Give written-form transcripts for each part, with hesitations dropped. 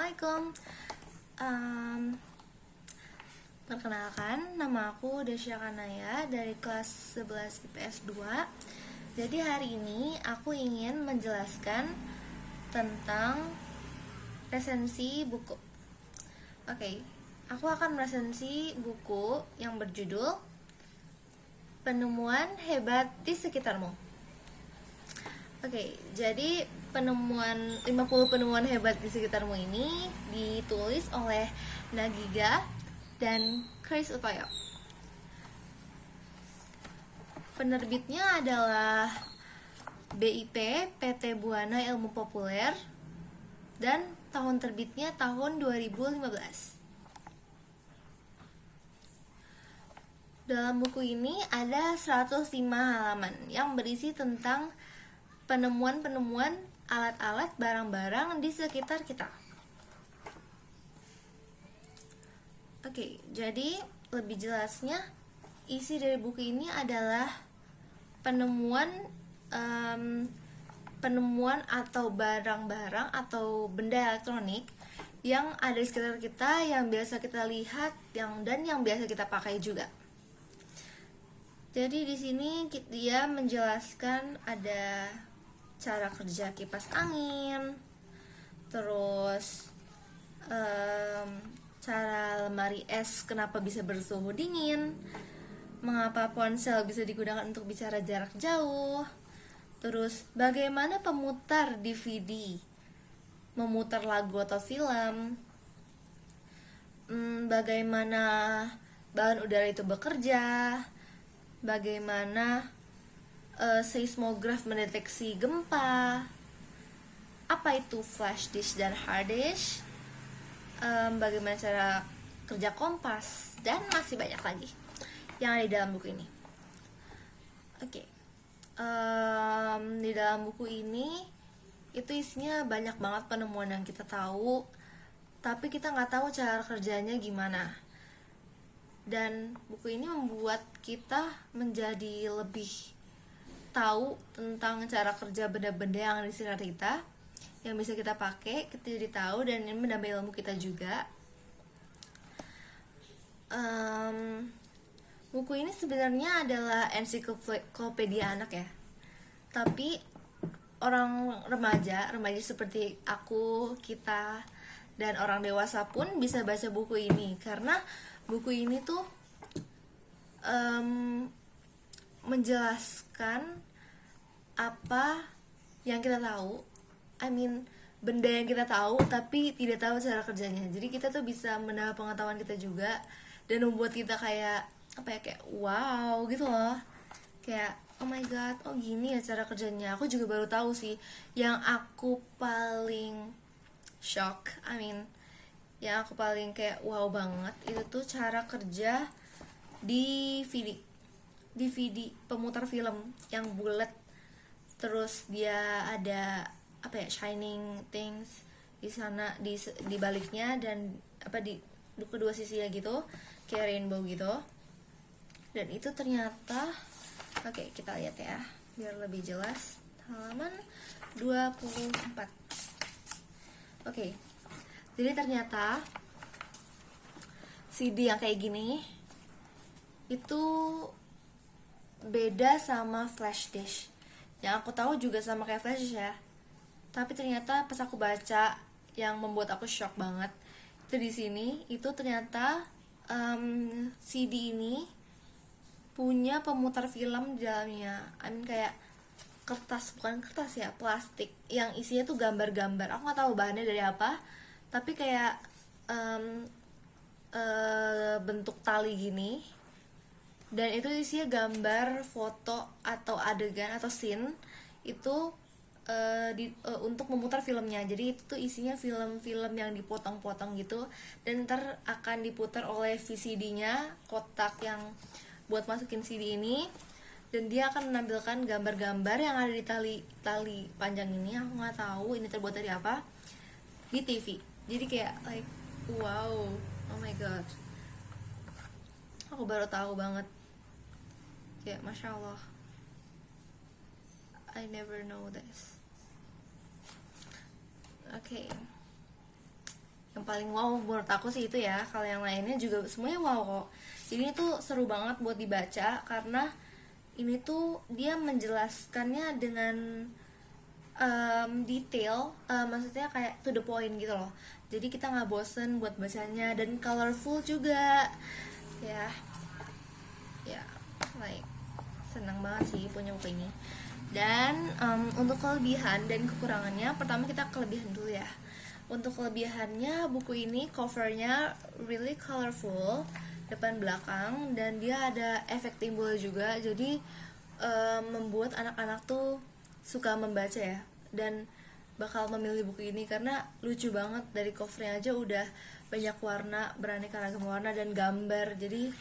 Assalamualaikum. Perkenalkan, nama aku Desya Kanaya dari kelas 11 IPS 2. Jadi hari ini aku ingin menjelaskan tentang resensi buku. Oke, aku akan meresensi buku yang berjudul Penemuan Hebat di Sekitarmu. Oke, jadi 50 penemuan hebat di sekitarmu ini ditulis oleh Nagiga dan Chris Utoyo. Penerbitnya adalah BIP PT Buana Ilmu Populer dan tahun terbitnya tahun 2015. Dalam buku ini ada 105 halaman yang berisi tentang penemuan-penemuan alat-alat barang-barang di sekitar kita. Oke, jadi lebih jelasnya isi dari buku ini adalah penemuan atau barang-barang atau benda elektronik yang ada di sekitar kita, yang biasa kita lihat, dan yang biasa kita pakai juga. Jadi di sini dia menjelaskan ada cara kerja kipas angin, terus cara lemari es kenapa bisa bersuhu dingin, mengapa ponsel bisa digunakan untuk bicara jarak jauh, terus bagaimana pemutar DVD memutar lagu atau film, bagaimana balon udara itu bekerja, bagaimana seismograf mendeteksi gempa, apa itu flash disk dan hard disk, bagaimana cara kerja kompas, dan masih banyak lagi yang ada di dalam buku ini. Oke, di dalam buku ini itu isinya banyak banget penemuan yang kita tahu, tapi kita nggak tahu cara kerjanya gimana. Dan buku ini membuat kita menjadi lebih tahu tentang cara kerja benda-benda yang ada di sekitar kita, yang bisa kita pakai, kita jadi tahu, dan ini menambah ilmu kita juga. Buku ini sebenarnya adalah ensiklopedia anak ya, tapi orang remaja seperti aku, kita, dan orang dewasa pun bisa baca buku ini, karena buku ini tuh menjelaskan apa yang kita tahu, benda yang kita tahu tapi tidak tahu cara kerjanya. Jadi kita tuh bisa menambah pengetahuan kita juga, dan membuat kita kayak wow gitu loh, kayak oh my god, oh gini ya cara kerjanya. Aku juga baru tahu sih. Yang aku paling shock, yang aku paling kayak wow banget itu tuh cara kerja DVD pemutar film yang bulat, terus dia ada shining things di sana, di baliknya, dan di kedua sisinya gitu, kayak rainbow gitu. Dan itu ternyata kita lihat ya biar lebih jelas, halaman 24. Jadi ternyata CD yang kayak gini itu beda sama flash disk. Yang aku tahu juga sama kayak flash disk ya, tapi ternyata pas aku baca, yang membuat aku shock banget itu di sini, itu ternyata CD ini punya pemutar film di dalamnya. Kayak bukan kertas ya, plastik yang isinya tuh gambar-gambar. Aku nggak tahu bahannya dari apa, tapi kayak bentuk tali gini, dan itu isinya gambar, foto, atau adegan atau scene itu untuk memutar filmnya. Jadi itu tuh isinya film-film yang dipotong-potong gitu, dan ntar akan diputar oleh VCD-nya, kotak yang buat masukin CD ini, dan dia akan menampilkan gambar-gambar yang ada di tali panjang ini. Aku nggak tahu ini terbuat dari apa, di TV. Jadi kayak wow, oh my god, aku baru tahu banget, kayak masya Allah, I never know this. paling wow menurut aku sih itu ya. Kalau yang lainnya juga semuanya wow kok. Jadi ini tuh seru banget buat dibaca karena ini tuh dia menjelaskannya dengan detail, maksudnya kayak to the point gitu loh. Jadi kita nggak bosen buat bacanya dan colorful juga. Ya, ya, like senang banget sih punya buku ini. Dan untuk kelebihan dan kekurangannya, pertama kita kelebihan dulu ya. Untuk kelebihannya, buku ini covernya really colorful depan belakang dan dia ada efek timbul juga, jadi membuat anak-anak tuh suka membaca ya, dan bakal memilih buku ini karena lucu banget. Dari covernya aja udah banyak warna, beraneka ragam warna dan gambar, jadi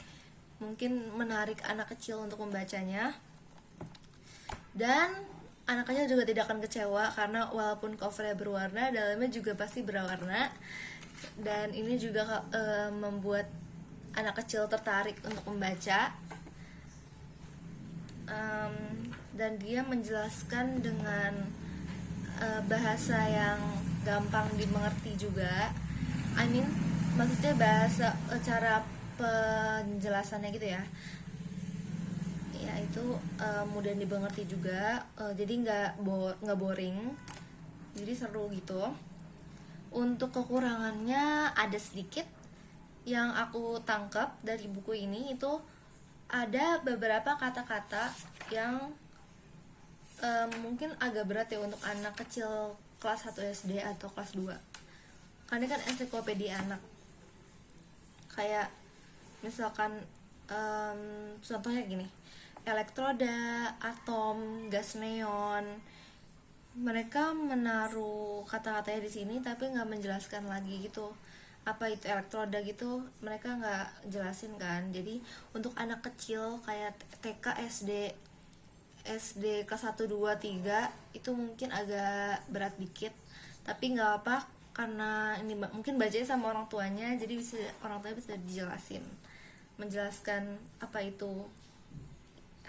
mungkin menarik anak kecil untuk membacanya. Dan anaknya juga tidak akan kecewa karena walaupun covernya berwarna, dalamnya juga pasti berwarna. Dan ini juga membuat anak kecil tertarik untuk membaca. Dan dia menjelaskan dengan bahasa yang gampang dimengerti juga. Maksudnya bahasa, cara penjelasannya gitu ya. Ya itu mudah dimengerti juga, jadi nggak boring, jadi seru gitu. Untuk kekurangannya ada sedikit yang aku tangkap dari buku ini, itu ada beberapa kata-kata yang mungkin agak berat ya untuk anak kecil kelas 1 SD atau kelas 2, karena kan ensiklopedia anak. Kayak misalkan contohnya gini, elektroda, atom, gas neon. Mereka menaruh kata-katanya di sini tapi nggak menjelaskan lagi gitu apa itu elektroda gitu, mereka nggak jelasin kan. Jadi untuk anak kecil kayak TK, SD kelas 1, 2, 3 itu mungkin agak berat dikit, tapi nggak apa karena ini mungkin bacanya sama orang tuanya, jadi orang tuanya bisa dijelasin, menjelaskan apa itu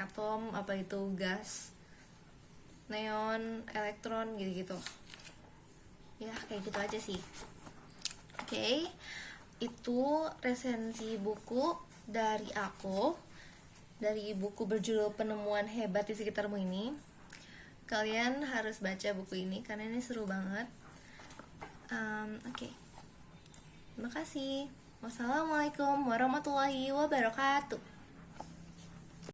atom, apa itu gas neon, elektron, gitu-gitu ya. Kayak gitu aja sih. Oke, itu resensi buku dari aku, dari buku berjudul Penemuan Hebat di Sekitarmu ini. Kalian harus baca buku ini karena ini seru banget. Oke. Terima kasih. Wassalamualaikum warahmatullahi wabarakatuh.